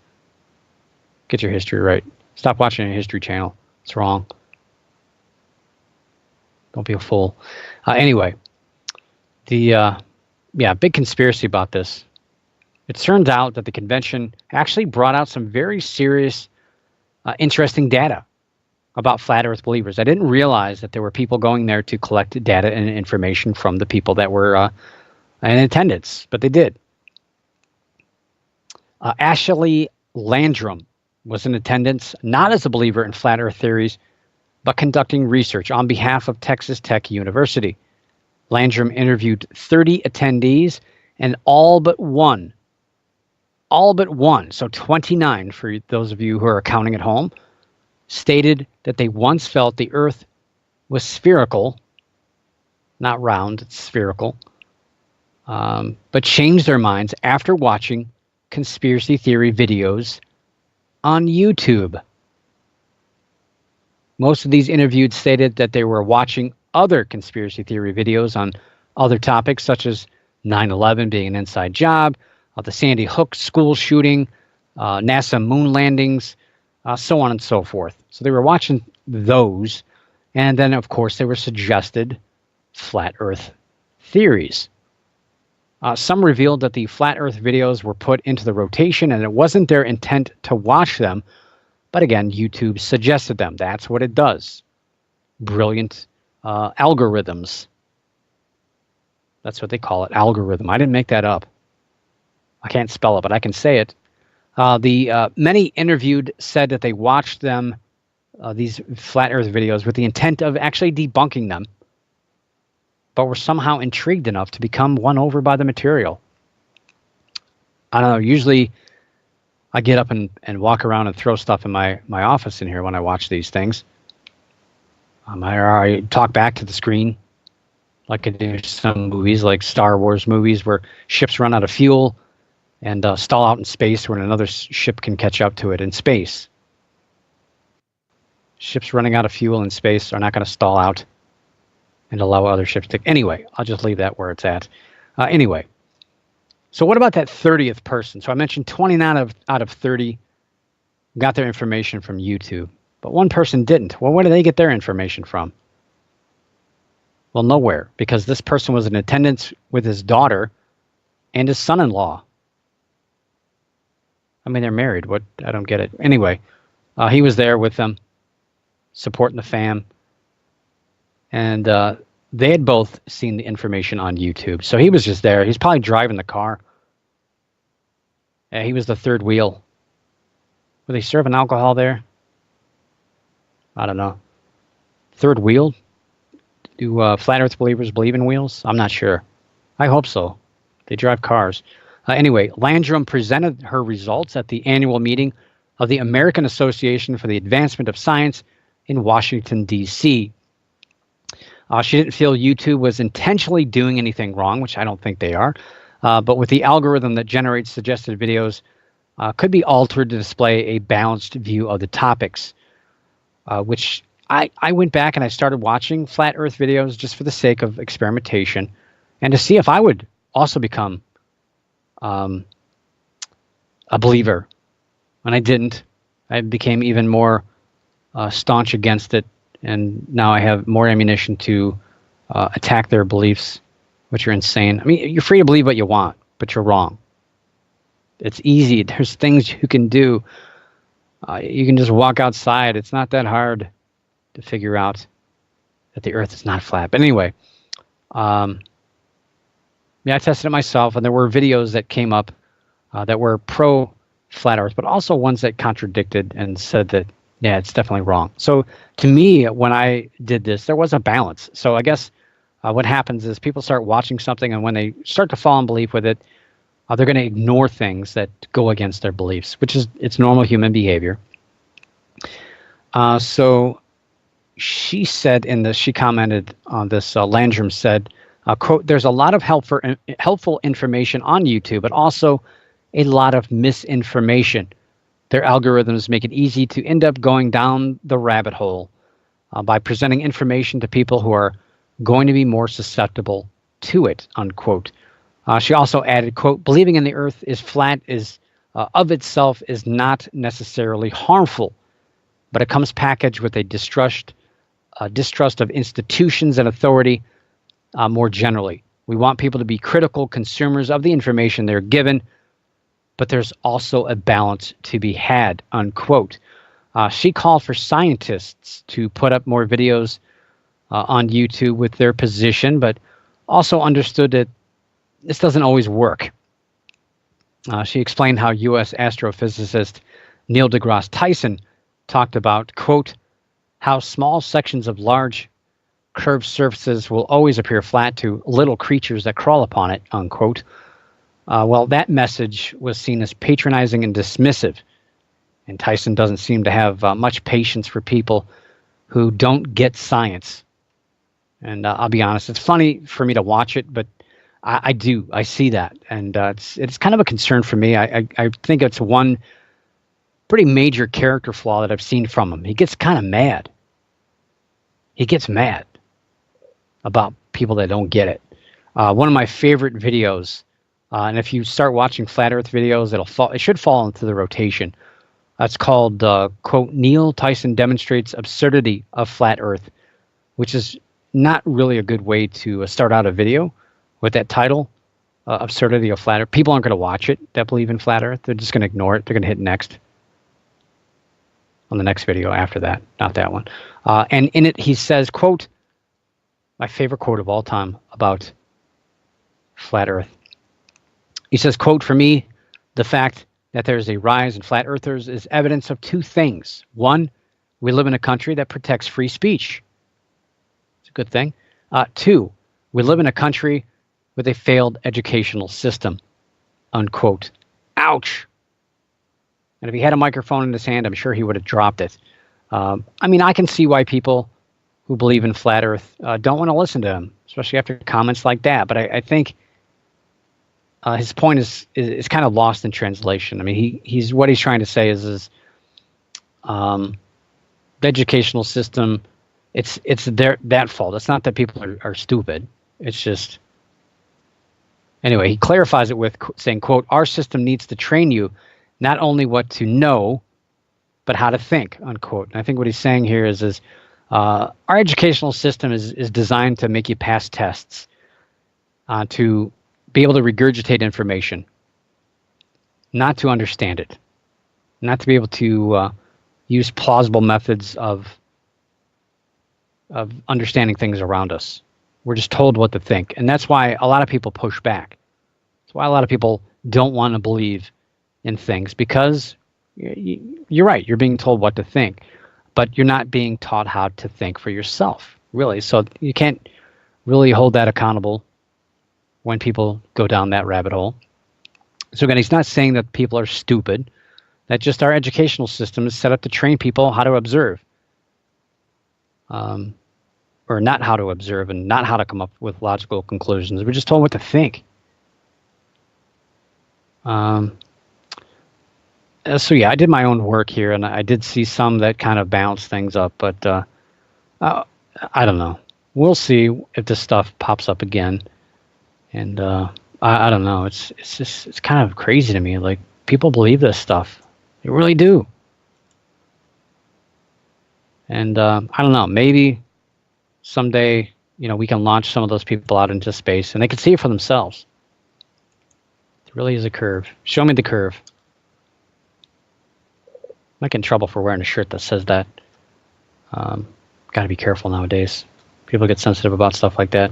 Get your history right. Stop watching a History Channel. It's wrong. Don't be a fool. Anyway, the big conspiracy about this. It turns out that the convention actually brought out some very serious, interesting data about flat Earth believers. I didn't realize that there were people going there to collect data and information from the people that were in attendance, but they did. Ashley Landrum was in attendance, not as a believer in flat Earth theories, but conducting research on behalf of Texas Tech University. Landrum interviewed 30 attendees, and all but one, so 29 for those of you who are counting at home, stated that they once felt the Earth was spherical, not round, it's spherical, but changed their minds after watching conspiracy theory videos on YouTube. Most of these interviewed stated that they were watching other conspiracy theory videos on other topics, such as 9/11 being an inside job, the Sandy Hook school shooting, NASA moon landings, so on and so forth. So they were watching those, and then, of course, they were suggested flat Earth theories. Some revealed that the flat Earth videos were put into the rotation, and it wasn't their intent to watch them. But again, YouTube suggested them. That's what it does. Brilliant algorithms. That's what they call it, algorithm. I didn't make that up. I can't spell it, but I can say it. The many interviewed said that they watched them, these flat Earth videos, with the intent of actually debunking them, but were somehow intrigued enough to become won over by the material. I don't know. Usually, I get up and walk around and throw stuff in my office in here when I watch these things. I talk back to the screen like I do some movies, like Star Wars movies, where ships run out of fuel and stall out in space when another ship can catch up to it in space. Ships running out of fuel in space are not going to stall out and allow other ships to... Anyway, I'll just leave that where it's at. Anyway, so what about that 30th person? So I mentioned 29 out of 30 got their information from YouTube, but one person didn't. Well, where did they get their information from? Well, nowhere, because this person was in attendance with his daughter and his son-in-law. I mean, they're married. What? I don't get it. Anyway, he was there with them, supporting the fam, and they had both seen the information on YouTube. So he was just there. He's probably driving the car. He was the third wheel. Were they serving alcohol there? I don't know. Third wheel? Do flat Earth believers believe in wheels? I'm not sure. I hope so. They drive cars. Anyway, Landrum presented her results at the annual meeting of the American Association for the Advancement of Science in Washington, D.C. She didn't feel YouTube was intentionally doing anything wrong, which I don't think they are, but with the algorithm that generates suggested videos could be altered to display a balanced view of the topics, which I went back and I started watching flat Earth videos just for the sake of experimentation and to see if I would also become a believer. And I didn't. I became even more staunch against it, and now I have more ammunition to attack their beliefs, which are insane. I mean, you're free to believe what you want, but you're wrong. It's easy. There's things you can do. You can just walk outside. It's not that hard to figure out that the Earth is not flat. But anyway, yeah, I tested it myself, and there were videos that came up that were pro flat Earth, but also ones that contradicted and said that, yeah, it's definitely wrong. So to me, when I did this, there was a balance. So I guess what happens is people start watching something, and when they start to fall in belief with it, they're going to ignore things that go against their beliefs, which is it's normal human behavior. So she said she commented on this, Landrum said, quote, "There's a lot of helpful information on YouTube, but also a lot of misinformation. Their algorithms make it easy to end up going down the rabbit hole by presenting information to people who are going to be more susceptible to it," unquote. She also added, quote, "Believing in the Earth is flat of itself is not necessarily harmful, but it comes packaged with a distrust of institutions and authority more generally. We want people to be critical consumers of the information they're given, but there's also a balance to be had," unquote. She called for scientists to put up more videos on YouTube with their position, but also understood that this doesn't always work. She explained how U.S. astrophysicist Neil deGrasse Tyson talked about, quote, "how small sections of large curved surfaces will always appear flat to little creatures that crawl upon it," unquote. Well, that message was seen as patronizing and dismissive, and Tyson doesn't seem to have much patience for people who don't get science. And I'll be honest, it's funny for me to watch it, but I do. I see that, and it's kind of a concern for me. I think it's one pretty major character flaw that I've seen from him. He gets kind of mad. He gets mad about people that don't get it. One of my favorite videos, and if you start watching flat Earth videos, it should fall into the rotation. It's called, quote, "Neil Tyson demonstrates absurdity of flat Earth," which is not really a good way to start out a video with that title, "Absurdity of Flat Earth." People aren't going to watch it that believe in flat Earth. They're just going to ignore it. They're going to hit next on the next video after that, not that one. And in it, he says, quote, my favorite quote of all time about flat Earth. He says, quote, "For me, the fact that there's a rise in flat earthers is evidence of two things. One, we live in a country that protects free speech. It's a good thing. Two, we live in a country with a failed educational system," unquote. Ouch. And if he had a microphone in his hand, I'm sure he would have dropped it. I mean, I can see why people who believe in flat Earth don't want to listen to him, especially after comments like that. But I think his point is kind of lost in translation. I mean, he's what he's trying to say is the educational system. It's that fault. It's not that people are stupid. It's just anyway. He clarifies it with saying, "quote, our system needs to train you not only what to know, but how to think," unquote. And I think what he's saying here is our educational system is designed to make you pass tests, to be able to regurgitate information, not to understand it, not to be able to use plausible methods of understanding things around us. We're just told what to think. And that's why a lot of people push back. That's why a lot of people don't want to believe in things, because you're right, you're being told what to think, but you're not being taught how to think for yourself, really. So you can't really hold that accountable when people go down that rabbit hole. So again, he's not saying that people are stupid, that just our educational system is set up to train people how to observe, or not how to observe and not how to come up with logical conclusions. We're just told what to think. So yeah, I did my own work here, and I did see some that kind of bounce things up, but I don't know. We'll see if this stuff pops up again. And I don't know. It's kind of crazy to me. Like, people believe this stuff. They really do. And I don't know. Maybe someday, we can launch some of those people out into space, and they can see it for themselves. It really is a curve. Show me the curve. I might get in trouble for wearing a shirt that says that. Got to be careful nowadays. People get sensitive about stuff like that.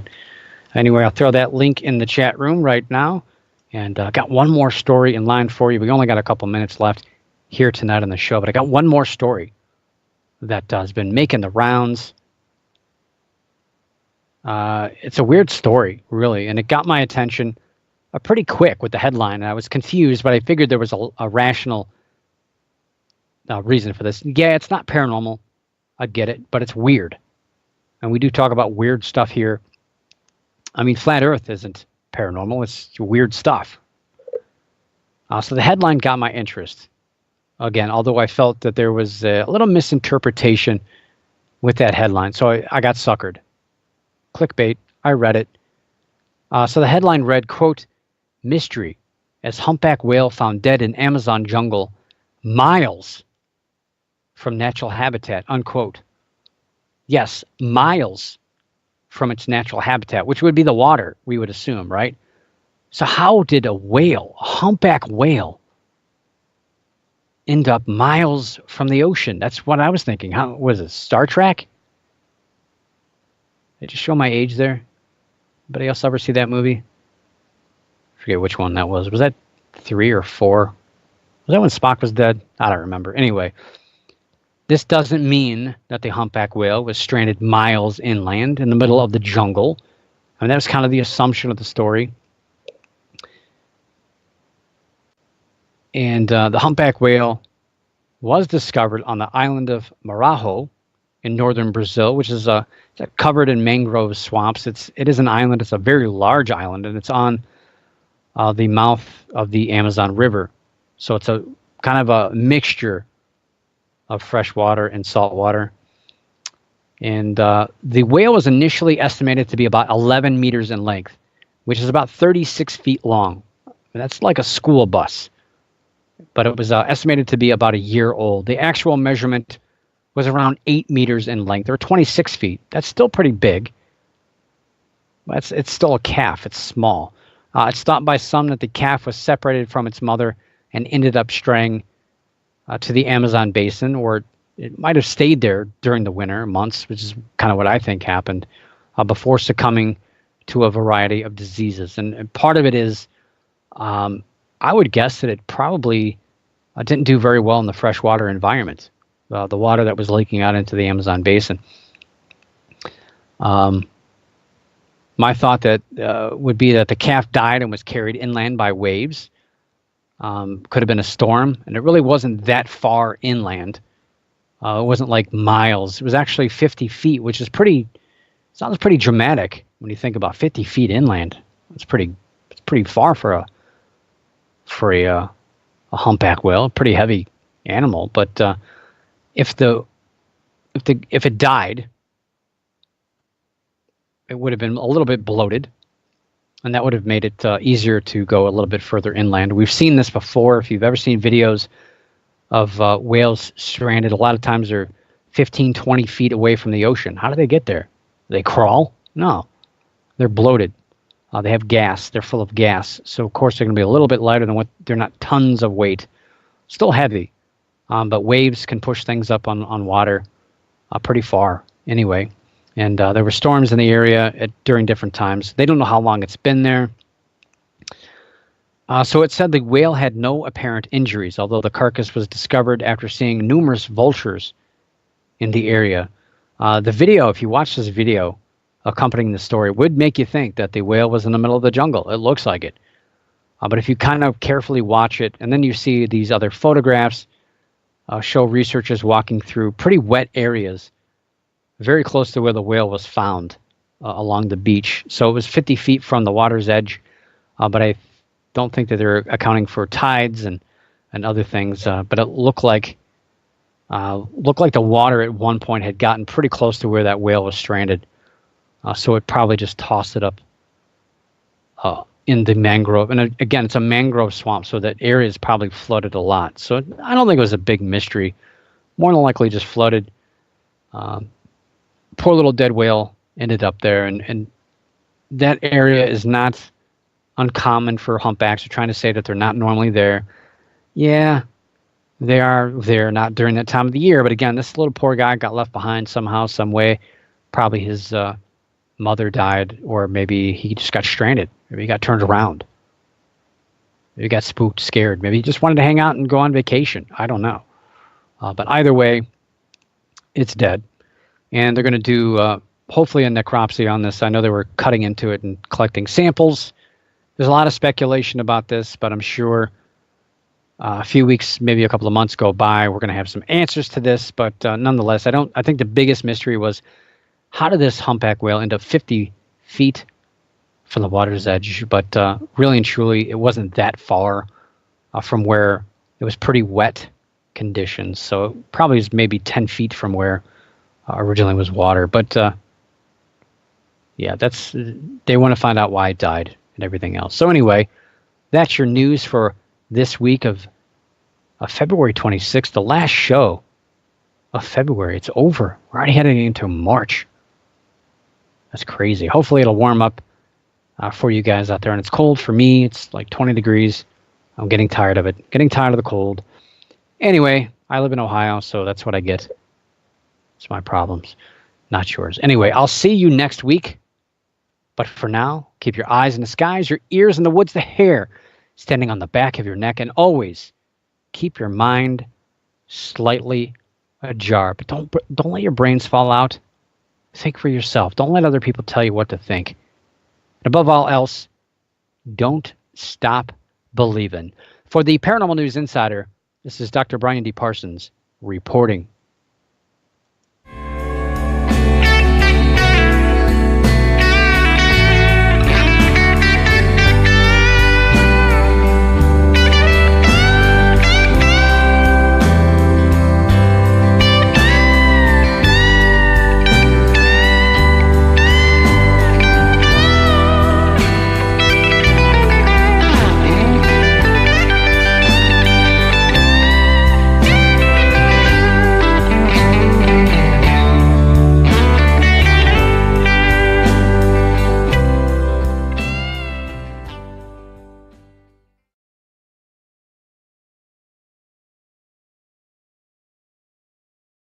Anyway, I'll throw that link in the chat room right now. And got one more story in line for you. We only got a couple minutes left here tonight on the show, but I got one more story that has been making the rounds. It's a weird story, really, and it got my attention pretty quick with the headline. I was confused, but I figured there was a rational reason for this. Yeah, it's not paranormal. I get it, but it's weird. And we do talk about weird stuff here. I mean, flat Earth isn't paranormal. It's weird stuff. So the headline got my interest. Again, although I felt that there was a little misinterpretation with that headline. So I got suckered. Clickbait. I read it. So the headline read, quote, "Mystery as humpback whale found dead in Amazon jungle miles from natural habitat," unquote. Yes, miles from its natural habitat, which would be the water, we would assume, right? So how did a humpback whale, end up miles from the ocean? That's what I was thinking. How was it, Star Trek? Did it just show my age there? Anybody else ever see that movie? I forget which one that was. Was that 3 or 4? Was that when Spock was dead? I don't remember. Anyway, this doesn't mean that the humpback whale was stranded miles inland in the middle of the jungle. I mean, that was kind of the assumption of the story. And the humpback whale was discovered on the island of Marajo in northern Brazil, which is covered in mangrove swamps. It is an island. It's a very large island, and it's on the mouth of the Amazon River. So it's a kind of a mixture of fresh water and salt water. And the whale was initially estimated to be about 11 meters in length, which is about 36 feet long. And that's like a school bus. But it was estimated to be about a year old. The actual measurement was around 8 meters in length, or 26 feet. That's still pretty big. It's still a calf. It's small. It's thought by some that the calf was separated from its mother and ended up straying to the Amazon basin, or it might have stayed there during the winter months, which is kind of what I think happened, before succumbing to a variety of diseases. And part of it is I would guess that it probably didn't do very well in the freshwater environment, the water that was leaking out into the Amazon basin. My thought that would be that the calf died and was carried inland by waves. Could have been a storm, and it really wasn't that far inland. It wasn't like miles. It was actually 50 feet, which is sounds pretty dramatic when you think about 50 feet inland. It's pretty far for a humpback whale, pretty heavy animal. But if it died, it would have been a little bit bloated, and that would have made it easier to go a little bit further inland. We've seen this before. If you've ever seen videos of whales stranded, a lot of times they're 15, 20 feet away from the ocean. How do they get there? They crawl? No. They're bloated. They have gas. They're full of gas. So, of course, they're going to be a little bit lighter than they're not tons of weight. Still heavy. But waves can push things up on water pretty far anyway. And there were storms in the area during different times. They don't know how long it's been there. So it said the whale had no apparent injuries, although the carcass was discovered after seeing numerous vultures in the area. The video, if you watch this video accompanying the story, would make you think that the whale was in the middle of the jungle. It looks like it. But if you kind of carefully watch it, and then you see these other photographs show researchers walking through pretty wet areas very close to where the whale was found along the beach. So it was 50 feet from the water's edge, but I don't think that they're accounting for tides and other things. But it looked like the water at one point had gotten pretty close to where that whale was stranded. So it probably just tossed it up in the mangrove. And again, it's a mangrove swamp, so that area is probably flooded a lot. So I don't think it was a big mystery. More than likely just flooded. Poor little dead whale ended up there. And that area is not uncommon for humpbacks. They're trying to say that they're not normally there. Yeah, they are there, not during that time of the year. But again, this little poor guy got left behind somehow, some way. Probably his mother died, or maybe he just got stranded. Maybe he got turned around. Maybe he got spooked, scared. Maybe he just wanted to hang out and go on vacation. I don't know. But either way, it's dead. And they're going to do, hopefully, a necropsy on this. I know they were cutting into it and collecting samples. There's a lot of speculation about this, but I'm sure a few weeks, maybe a couple of months go by, we're going to have some answers to this. But nonetheless, I think the biggest mystery was, how did this humpback whale end up 50 feet from the water's edge? But really and truly, it wasn't that far from where it was pretty wet conditions. So it probably is maybe 10 feet from where originally was water. But yeah, they want to find out why it died and everything else. So anyway, that's your news for this week of February 26th, the last show of February. It's over. We're already heading into March. That's crazy. Hopefully it'll warm up for you guys out there. And it's cold for me. It's like 20 degrees. I'm getting tired of it. Getting tired of the cold. Anyway, I live in Ohio, so that's what I get. It's my problems, not yours. Anyway, I'll see you next week. But for now, keep your eyes in the skies, your ears in the woods, the hair standing on the back of your neck, and always keep your mind slightly ajar. But don't let your brains fall out. Think for yourself. Don't let other people tell you what to think. And above all else, don't stop believing. For the Paranormal News Insider, this is Dr. Brian D. Parsons reporting.